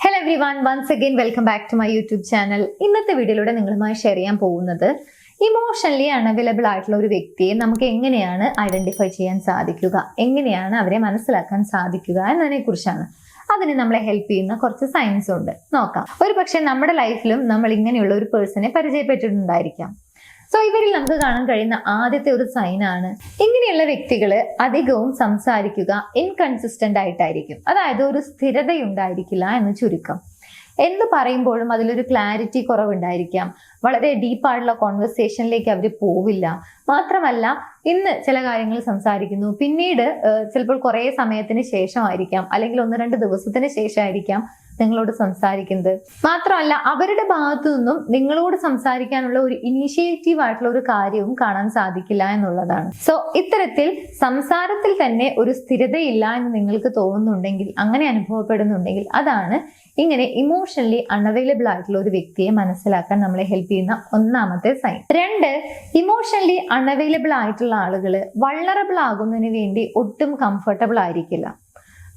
Hello everyone, once again welcome back to my YouTube channel. ഇന്നത്തെ വീഡിയോയിലൂടെ നിങ്ങളുമായി share ചെയ്യാൻ പോകുന്നത് ഇമോഷണലി അൺഅവൈലബിൾ ആയിട്ടുള്ള ഒരു വ്യക്തിയെ നമുക്ക് എങ്ങനെയാണ് ഐഡന്റിഫൈ ചെയ്യാൻ സാധിക്കുക, എങ്ങനെയാണ് അവരെ മനസ്സിലാക്കാൻ സാധിക്കുക എന്നതിനെ കുറിച്ചാണ്. അതിന് നമ്മളെ ഹെൽപ്പ് ചെയ്യുന്ന കുറച്ച് സയൻസ് ഉണ്ട്, നോക്കാം. ഒരു പക്ഷെ നമ്മുടെ ലൈഫിലും നമ്മൾ ഇങ്ങനെയുള്ള ഒരു പേഴ്സണെ പരിചയപ്പെട്ടിട്ടുണ്ടായിരിക്കാം. സോ ഇവരിൽ നമുക്ക് കാണാൻ കഴിയുന്ന ആദ്യത്തെ ഒരു സൈനാണ്, ഇങ്ങനെയുള്ള വ്യക്തികള് അധികവും സംസാരിക്കുക ഇൻകൺസിസ്റ്റന്റ് ആയിട്ടായിരിക്കും. അതായത് ഒരു സ്ഥിരതയുണ്ടായിരിക്കില്ല എന്ന് ചുരുക്കം. എന്ത് പറയുമ്പോഴും അതിലൊരു ക്ലാരിറ്റി കുറവുണ്ടായിരിക്കാം. വളരെ ഡീപ്പായിട്ടുള്ള കോൺവെർസേഷനിലേക്ക് അവർ പോവില്ല. മാത്രമല്ല, ഇന്ന് ചില കാര്യങ്ങൾ സംസാരിക്കുന്നു, പിന്നീട് ചിലപ്പോൾ കുറേ സമയത്തിന് ശേഷമായിരിക്കാം, അല്ലെങ്കിൽ 1-2 ദിവസത്തിന് ശേഷമായിരിക്കാം നിങ്ങളോട് സംസാരിക്കുന്നത്. മാത്രമല്ല, അവരുടെ ഭാഗത്തു നിന്നും നിങ്ങളോട് സംസാരിക്കാനുള്ള ഒരു ഇനീഷ്യേറ്റീവ് ആയിട്ടുള്ള ഒരു കാര്യവും കാണാൻ സാധിക്കില്ല എന്നുള്ളതാണ്. സോ ഇത്തരത്തിൽ സംസാരത്തിൽ തന്നെ ഒരു സ്ഥിരതയില്ല എന്ന് നിങ്ങൾക്ക് തോന്നുന്നുണ്ടെങ്കിൽ, അങ്ങനെ അനുഭവപ്പെടുന്നുണ്ടെങ്കിൽ, അതാണ് ഇങ്ങനെ ഇമോഷണലി അൺഅവൈലബിൾ ആയിട്ടുള്ള ഒരു വ്യക്തിയെ മനസ്സിലാക്കാൻ നമ്മളെ ഹെൽപ്പ് ചെയ്യുന്ന ഒന്നാമത്തെ സൈൻ. 2, ഇമോഷണലി അൺഅവൈലബിൾ ആയിട്ടുള്ള ആളുകൾ വൾണറബിൾ ആകുന്നതിന് വേണ്ടി ഒട്ടും കംഫർട്ടബിൾ ആയിരിക്കില്ല.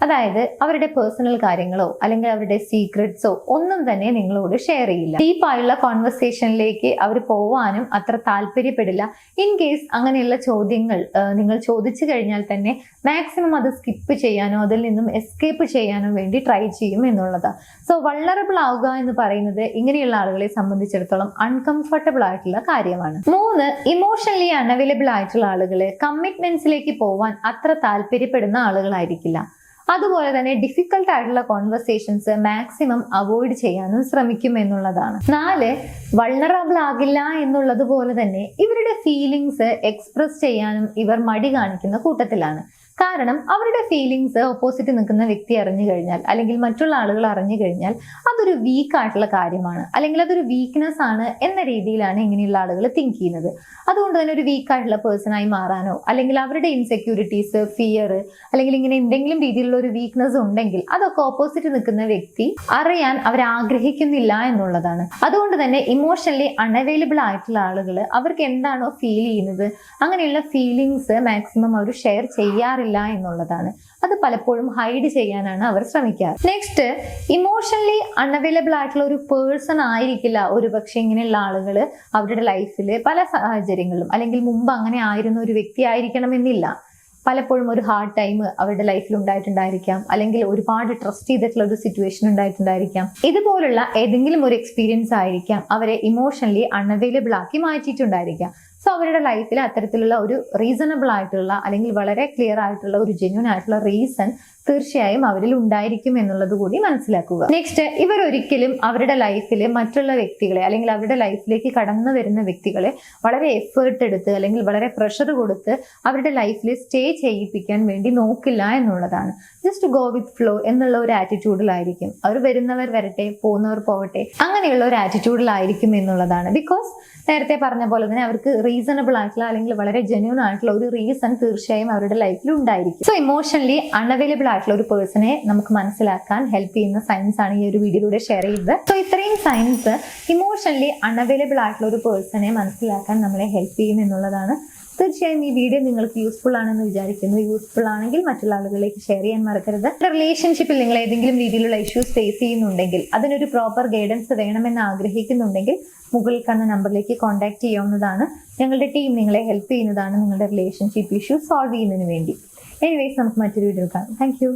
അതായത് അവരുടെ പേഴ്സണൽ കാര്യങ്ങളോ അല്ലെങ്കിൽ അവരുടെ സീക്രട്സോ ഒന്നും തന്നെ നിങ്ങളോട് ഷെയർ ചെയ്യില്ല. ഡീപ്പായുള്ള കോൺവെർസേഷനിലേക്ക് അവർ പോവാനും അത്ര താല്പര്യപ്പെടില്ല. ഇൻ കേസ് അങ്ങനെയുള്ള ചോദ്യങ്ങൾ നിങ്ങൾ ചോദിച്ചു കഴിഞ്ഞാൽ തന്നെ മാക്സിമം അത് സ്കിപ്പ് ചെയ്യാനോ അതിൽ നിന്നും എസ്കേപ്പ് ചെയ്യാനോ വേണ്ടി ട്രൈ ചെയ്യും എന്നുള്ളതാണ്. സോ വൾണറബിൾ ആവുക എന്ന് പറയുന്നത് ഇങ്ങനെയുള്ള ആളുകളെ സംബന്ധിച്ചിടത്തോളം അൺകംഫർട്ടബിൾ ആയിട്ടുള്ള കാര്യമാണ്. 3, ഇമോഷണലി അൺഅവൈലബിൾ ആയിട്ടുള്ള ആളുകൾ കമ്മിറ്റ്മെന്റ്സിലേക്ക് പോവാൻ അത്ര താല്പര്യപ്പെടുന്ന ആളുകളായിരിക്കില്ല. അതുപോലെ തന്നെ ഡിഫിക്കൽട്ട് ആയിട്ടുള്ള കോൺവെർസേഷൻസ് മാക്സിമം അവോയ്ഡ് ചെയ്യാനും ശ്രമിക്കും എന്നുള്ളതാണ്. 4, വൾണറബിൾ ആകില്ല എന്നുള്ളത് പോലെ തന്നെ ഇവരുടെ ഫീലിങ്സ് എക്സ്പ്രസ് ചെയ്യാനും ഇവർ മടി കാണിക്കുന്ന കൂട്ടത്തിലാണ്. കാരണം അവരുടെ ഫീലിങ്സ് ഓപ്പോസിറ്റ് നിൽക്കുന്ന വ്യക്തി അറിഞ്ഞു കഴിഞ്ഞാൽ, അല്ലെങ്കിൽ മറ്റുള്ള ആളുകൾ അറിഞ്ഞു കഴിഞ്ഞാൽ അതൊരു വീക്ക് ആയിട്ടുള്ള കാര്യമാണ്, അല്ലെങ്കിൽ അതൊരു വീക്ക്നെസ് ആണ് എന്ന രീതിയിലാണ് ഇങ്ങനെയുള്ള ആളുകൾ തിങ്ക് ചെയ്യുന്നത്. അതുകൊണ്ട് തന്നെ ഒരു വീക്ക് ആയിട്ടുള്ള പേഴ്സണായി മാറാനോ, അല്ലെങ്കിൽ അവരുടെ ഇൻസെക്യൂരിറ്റീസ്, ഫിയർ, അല്ലെങ്കിൽ ഇങ്ങനെ എന്തെങ്കിലും രീതിയിലുള്ള ഒരു വീക്ക്നെസ് ഉണ്ടെങ്കിൽ അതൊക്കെ ഓപ്പോസിറ്റ് നിൽക്കുന്ന വ്യക്തി അറിയാൻ അവർ ആഗ്രഹിക്കുന്നില്ല എന്നുള്ളതാണ്. അതുകൊണ്ട് തന്നെ ഇമോഷണലി അൺഅവൈലബിൾ ആയിട്ടുള്ള ആളുകൾ അവർക്ക് എന്താണോ ഫീൽ ചെയ്യുന്നത് അങ്ങനെയുള്ള ഫീലിങ്സ് മാക്സിമം അവർ ഷെയർ ചെയ്യാറില്ല എന്നുള്ളതാണ്. അത് പലപ്പോഴും ഹൈഡ് ചെയ്യാനാണ് അവർ ശ്രമിക്കാറ്. നെക്സ്റ്റ്, ഇമോഷണലി അൺഅവൈലബിൾ ആയിട്ടുള്ള ഒരു പേഴ്സൺ ആയിരിക്കില്ല ഒരുപക്ഷെ ഇങ്ങനെയുള്ള ആളുകൾ അവരുടെ ലൈഫിൽ പല സാഹചര്യങ്ങളിലും, അല്ലെങ്കിൽ മുമ്പ് അങ്ങനെ ആയിരുന്ന ഒരു വ്യക്തി ആയിരിക്കണമെന്നില്ല. പലപ്പോഴും ഒരു ഹാർഡ് ടൈം അവരുടെ ലൈഫിൽ ഉണ്ടായിട്ടുണ്ടായിരിക്കാം, അല്ലെങ്കിൽ ഒരുപാട് ട്രസ്റ്റ് ചെയ്തിട്ടുള്ള ഒരു സിറ്റുവേഷൻ ഉണ്ടായിട്ടുണ്ടായിരിക്കാം. ഇതുപോലുള്ള ഏതെങ്കിലും ഒരു എക്സ്പീരിയൻസ് ആയിരിക്കാം അവരെ ഇമോഷണലി അൺഅവൈലബിൾ ആക്കി മാറ്റിയിട്ടുണ്ടായിരിക്കാം. സോ അവരുടെ ലൈഫിൽ അത്തരത്തിലുള്ള ഒരു റീസണബിൾ ആയിട്ടുള്ള, അല്ലെങ്കിൽ വളരെ ക്ലിയർ ആയിട്ടുള്ള ഒരു ജെന്യൂൻ ആയിട്ടുള്ള റീസൺ തീർച്ചയായും അവരിൽ ഉണ്ടായിരിക്കും എന്നുള്ളത് കൂടി മനസ്സിലാക്കുക. നെക്സ്റ്റ്, ഇവർ ഒരിക്കലും അവരുടെ ലൈഫിൽ മറ്റുള്ള വ്യക്തികളെ, അല്ലെങ്കിൽ അവരുടെ ലൈഫിലേക്ക് കടന്നു വരുന്ന വ്യക്തികളെ വളരെ എഫേർട്ട് എടുത്ത്, അല്ലെങ്കിൽ വളരെ പ്രഷർ കൊടുത്ത് അവരുടെ ലൈഫിൽ സ്റ്റേ ചെയ്യിപ്പിക്കാൻ വേണ്ടി നോക്കില്ല എന്നുള്ളതാണ്. ജസ്റ്റ് ഗോ വിത്ത് ഫ്ലോ എന്നുള്ള ഒരു ആറ്റിറ്റ്യൂഡിലായിരിക്കും അവർ. വരുന്നവർ വരട്ടെ, പോകുന്നവർ പോകട്ടെ, അങ്ങനെയുള്ള ഒരു ആറ്റിറ്റ്യൂഡിലായിരിക്കും എന്നുള്ളതാണ്. ബിക്കോസ് നേരത്തെ പറഞ്ഞ പോലെ തന്നെ അവർക്ക് റീസണബിൾ ആയിട്ടുള്ള, അല്ലെങ്കിൽ വളരെ ജെന്യൂൻ ആയിട്ടുള്ള ഒരു റീസൺ തീർച്ചയായും അവരുടെ ലൈഫിൽ ഉണ്ടായിരിക്കും. സോ ഇമോഷണലി അൺഅവൈലബിൾ ആയിട്ടുള്ള ഒരു പേഴ്സണെ നമുക്ക് മനസ്സിലാക്കാൻ ഹെൽപ്പ് ചെയ്യുന്ന സയൻസ് ആണ് ഈ ഒരു വീഡിയോയിലൂടെ ഷെയർ ചെയ്തത്. സോ ഇത്രയും സയൻസ് ഇമോഷണലി അൺഅവൈലബിൾ ആയിട്ടുള്ള ഒരു പേഴ്സണെ മനസ്സിലാക്കാൻ നമ്മളെ ഹെൽപ്പ് ചെയ്യും എന്നുള്ളതാണ്. തീർച്ചയായും ഈ വീഡിയോ നിങ്ങൾക്ക് യൂസ്ഫുൾ ആണെന്ന് വിചാരിക്കുന്നു. യൂസ്ഫുൾ ആണെങ്കിൽ മറ്റുള്ള ആളുകളിലേക്ക് ഷെയർ ചെയ്യാൻ മറക്കരുത്. റിലേഷൻഷിപ്പിൽ നിങ്ങൾ ഏതെങ്കിലും രീതിയിലുള്ള ഇഷ്യൂസ് ഫേസ് ചെയ്യുന്നുണ്ടെങ്കിൽ, അതിനൊരു പ്രോപ്പർ ഗൈഡൻസ് വേണമെന്ന് ആഗ്രഹിക്കുന്നുണ്ടെങ്കിൽ മുകളിൽ കാണുന്ന നമ്പറിലേക്ക് കോൺടാക്ട് ചെയ്യാവുന്നതാണ്. ഞങ്ങളുടെ ടീം നിങ്ങളെ ഹെൽപ്പ് ചെയ്യുന്നതാണ് നിങ്ങളുടെ റിലേഷൻഷിപ്പ് ഇഷ്യൂസ് സോൾവ് ചെയ്യുന്നതിന് വേണ്ടി. എനിവേസ്, നമുക്ക് മറ്റൊരു വീഡിയോ കാണാം. Thank you.